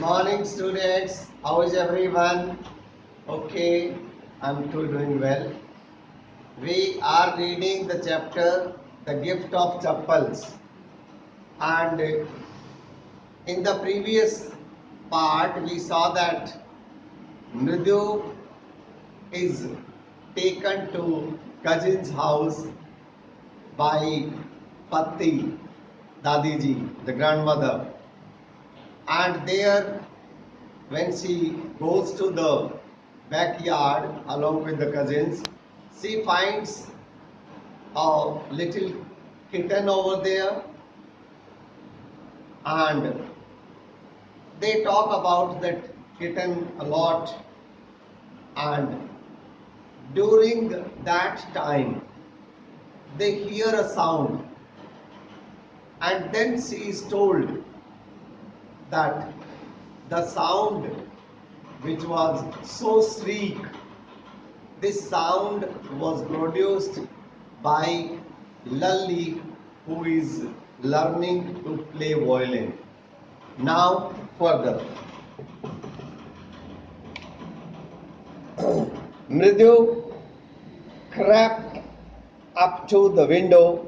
Morning, students. How is everyone? Okay, I'm too doing well. We are reading the chapter The Gift of Chappals, and in the previous part we saw that Mridu is taken to cousin's house by Patti, Dadiji, the grandmother, and there when she goes to the backyard along with the cousins, she finds a little kitten over there, and they talk about that kitten a lot. And during that time, they hear a sound, and then she is told that the sound which was so shriek, this sound was produced by Lalli, who is learning to play violin. Now further. Mridu crept up to the window.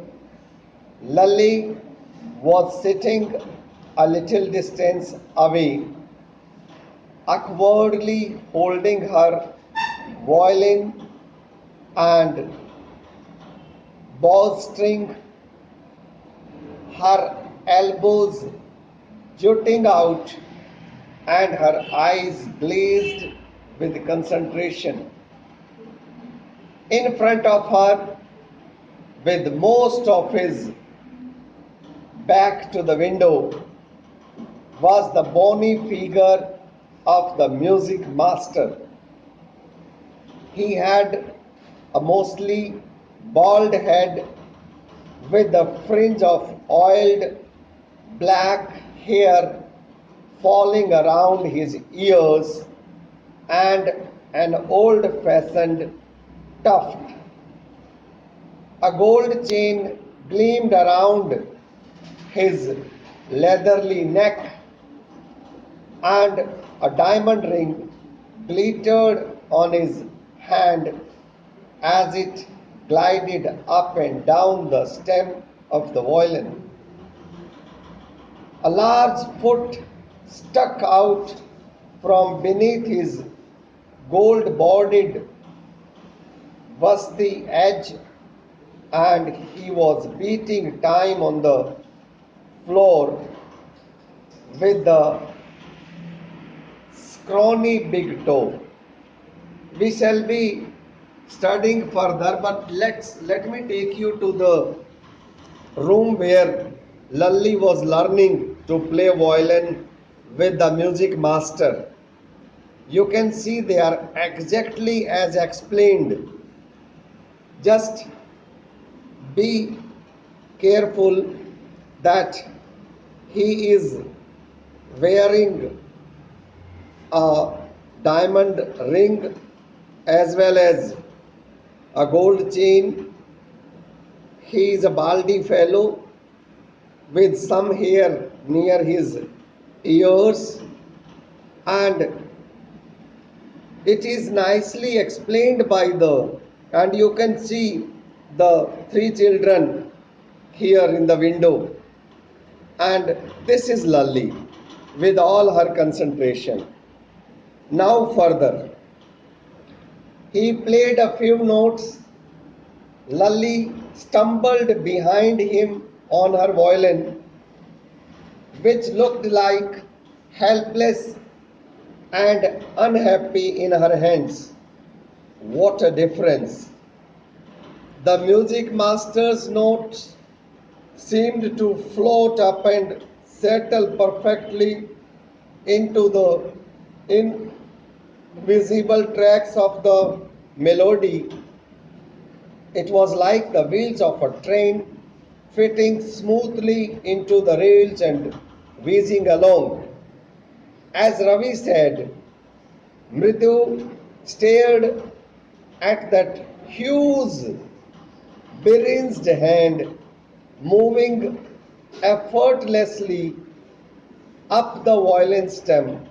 Lalli was sitting a little distance away, awkwardly holding her violin and bowstring, her elbows jutting out and her eyes glazed with concentration. In front of her, with most of his back to the window, was the bony figure of the music master. He had a mostly bald head with a fringe of oiled black hair falling around his ears and an old-fashioned tuft. A gold chain gleamed around his leathery neck, and a diamond ring glittered on his hand as it glided up and down the stem of the violin. A large foot stuck out from beneath his gold-bordered vasty edge, and he was beating time on the floor with the scrawny big toe. We shall be studying further, but let me take you to the room where Lalli was learning to play violin with the music master. You can see they are exactly as explained. Just be careful that he is wearing a diamond ring as well as a gold chain. He is a baldy fellow with some hair near his ears, and it is nicely explained by the, and you can see the three children here in the window, and this is Lalli with all her concentration. Now further, he played a few notes. Lalli stumbled behind him on her violin, which looked like helpless and unhappy in her hands. What a difference! The music master's notes seemed to float up and settle perfectly into the invisible tracks of the melody. It was like the wheels of a train fitting smoothly into the rails and whizzing along. As Ravi said, Mridu stared at that huge, bronzed hand moving effortlessly up the violin stem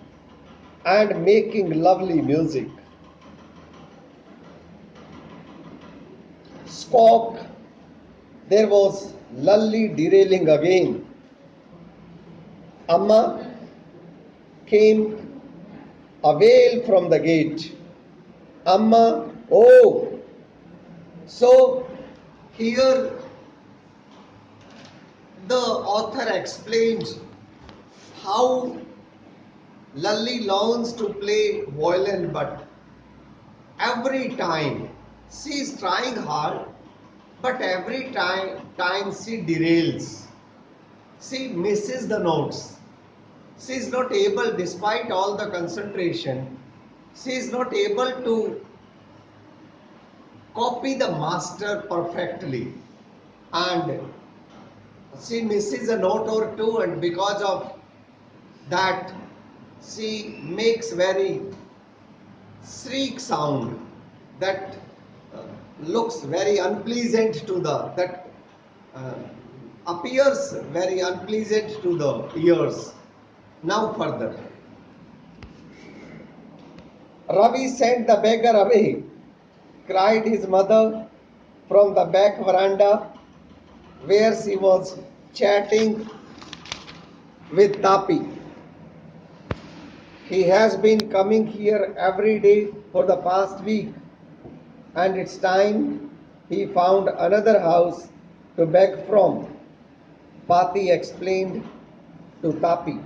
and making lovely music. Squawk! There was Lully derailing again. Amma came a wail from the gate. Amma, oh! So here the author explains how Lully learns to play violin, but every time she is trying hard, but every time she derails. She misses the notes. She is not able, despite all the concentration, she is not able to copy the master perfectly, and she misses a note or two, and because of that she makes very shriek sound that looks very unpleasant to that uh, appears very unpleasant to the ears. Now further, Ravi sent the beggar away, cried his mother from the back veranda where she was chatting with Tapi. He has been coming here every day for the past week, and it's time he found another house to beg from, Pati explained to Tapi.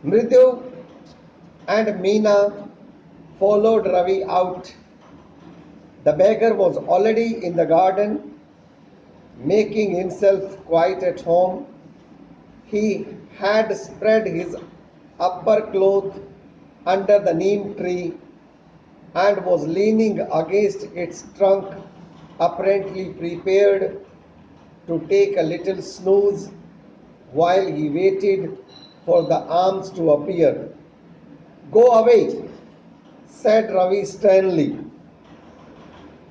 Mridhu and Meena followed Ravi out. The beggar was already in the garden, making himself quite at home. He had spread his upper cloth under the neem tree and was leaning against its trunk, apparently prepared to take a little snooze while he waited for the arms to appear. Go away, said Ravi sternly.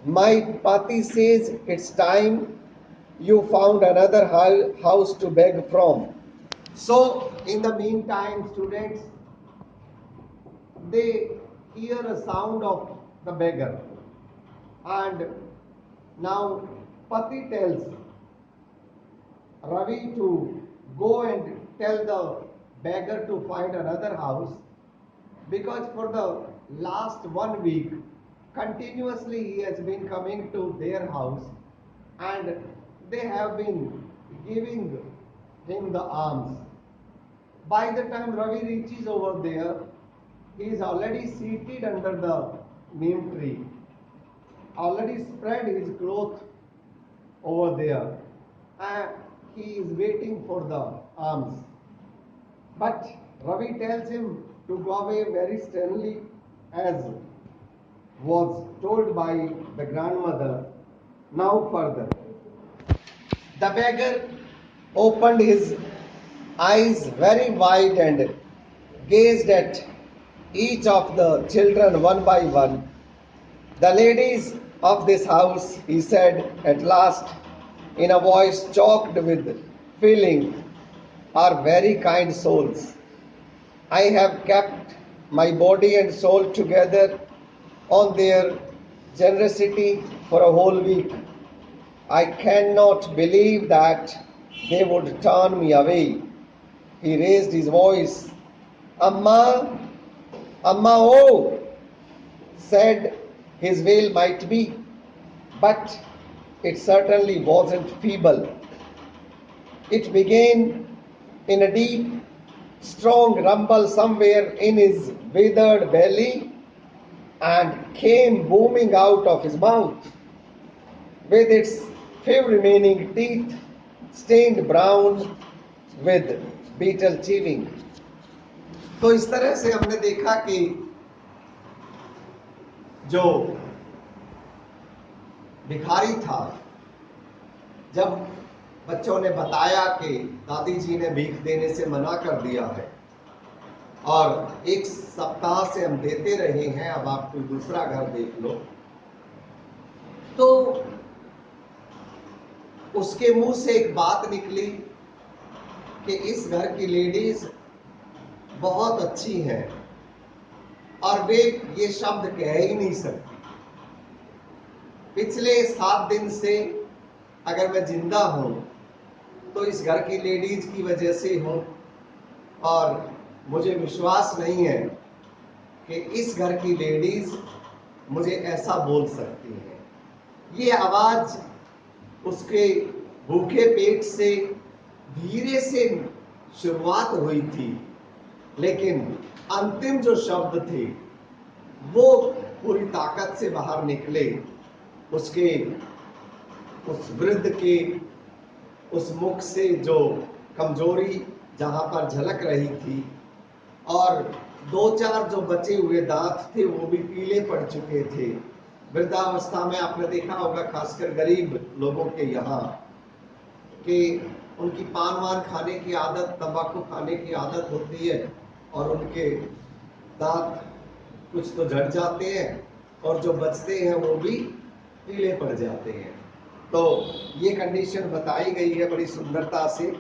My Pati says it's time you found another house to beg from. So, in the meantime, students, they hear a sound of the beggar, and now Pati tells Ravi to go and tell the beggar to find another house, because for the last 1 week continuously he has been coming to their house and they have been giving him the alms. By the time Ravi reaches over there, he is already seated under the neem tree, already spread his cloth over there, and he is waiting for the alms. But Ravi tells him to go away very sternly, as was told by the grandmother. Now further, the beggar opened his eyes very wide and gazed at each of the children one by one. The ladies of this house, he said at last, in a voice choked with feeling, are very kind souls. I have kept my body and soul together on their generosity for a whole week. I cannot believe that they would turn me away. He raised his voice. Amma, Amma, oh, said his wail might be, but it certainly wasn't feeble. It began in a deep, strong rumble somewhere in his withered belly and came booming out of his mouth with its few remaining teeth stained brown with beetle chewing. तो इस तरह से हमने देखा कि जो भिखारी था, जब बच्चों ने बताया कि दादी जी ने भीख देने से मना कर दिया है और 1 सप्ताह से हम देते रहे हैं, अब आप कोई दूसरा घर देख लो, तो उसके मुंह से एक बात निकली कि इस घर की लेडीज बहुत अच्छी हैं और वे ये शब्द कह ही नहीं सकती। पिछले 7 दिन से अगर मैं जिंदा हूं तो इस घर की लेडीज की वजह से हूं, और मुझे विश्वास नहीं है कि इस घर की लेडीज मुझे ऐसा बोल सकती हैं। ये आवाज उसके भूखे पेट से धीरे से शुरुआत हुई थी, लेकिन अंतिम जो शब्द थे वो पूरी ताकत से बाहर निकले। उसके उस वृद्ध के उस मुख से जो कमजोरी जहां पर झलक रही थी, और 2-4 जो बचे हुए दांत थे वो भी पीले पड़ चुके थे। वृद्धावस्था में आपने देखा होगा, खासकर गरीब लोगों के यहाँ, कि उनकी पान वान खाने की आदत, तंबाकू खाने की आदत होती है और उनके दांत कुछ तो झड़ जाते हैं और जो बचते हैं वो भी पीले पड़ जाते हैं। तो ये कंडीशन बताई गई है बड़ी सुंदरता से।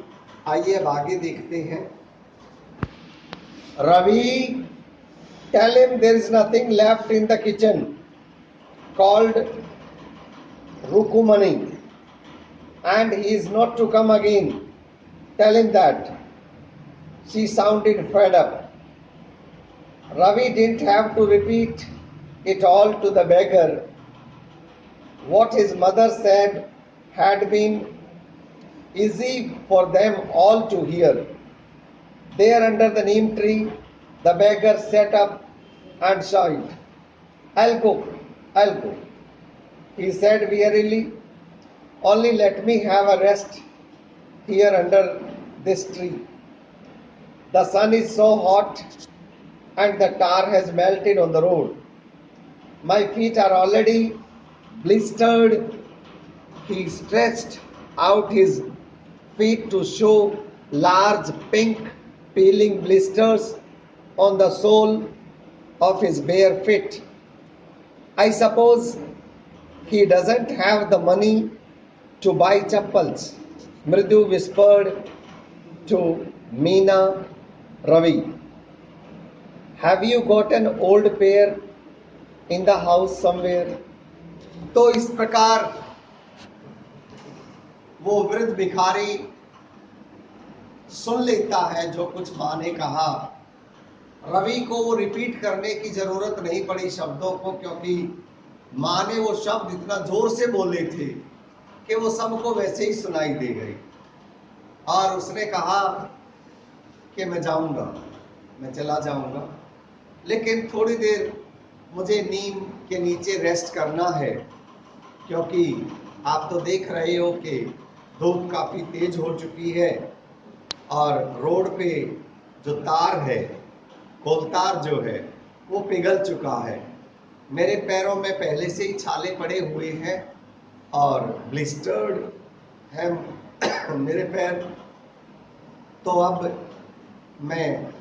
आइए अब आगे देखते हैं। Ravi, tell him there is nothing left in the kitchen called Rukumani, and he is not to come again. Tell him that. She sounded fed up. Ravi didn't have to repeat it all to the beggar. What his mother said had been easy for them all to hear. There under the neem tree, the beggar sat up and sighed. I'll go, I'll go, he said wearily. Only let me have a rest here under this tree. The sun is so hot and the tar has melted on the road. My feet are already blistered. He stretched out his feet to show large pink peeling blisters on the sole of his bare feet. I suppose he doesn't have the money to buy chappals, Mridu whispered to Meena Ravi. Have you got an old pair in the house somewhere? तो इस प्रकार वो वृद्ध भिखारी सुन लेता है जो कुछ माँ ने कहा। रवि को वो रिपीट करने की जरूरत नहीं पड़ी शब्दों को, क्योंकि माँ ने वो शब्द इतना जोर से बोले थे कि वो सबको वैसे ही सुनाई दे गई। और उसने कहा कि मैं जाऊंगा, मैं चला जाऊंगा, लेकिन थोड़ी देर मुझे नीम के नीचे रेस्ट करना है, क्योंकि आप तो देख रहे हो कि धूप काफी तेज हो चुकी है और रोड पे जो तार है, कोलतार जो है, वो पिघल चुका है। मेरे पैरों में पहले से ही छाले पड़े हुए हैं और ब्लिस्टर्ड है मेरे पैर। तो अब मैं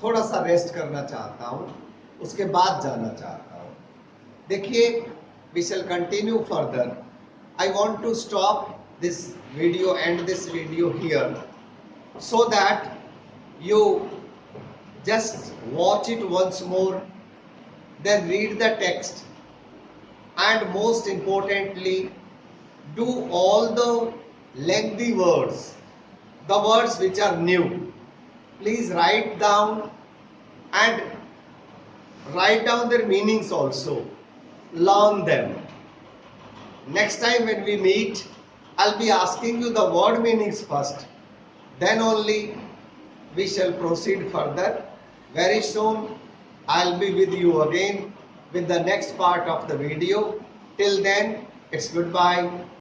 थोड़ा सा रेस्ट करना चाहता हूँ, उसके बाद जाना चाहता हूँ। देखिए, we shall continue further. I want to stop this video, end this video here, so that you just watch it once more, then read the text, and most importantly, do all the lengthy words, the words which are new. Please write down and write down their meanings also. Learn them. Next time when we meet, I'll be asking you the word meanings first. Then only we shall proceed further. Very soon I'll be with you again with the next part of the video. Till then, it's goodbye.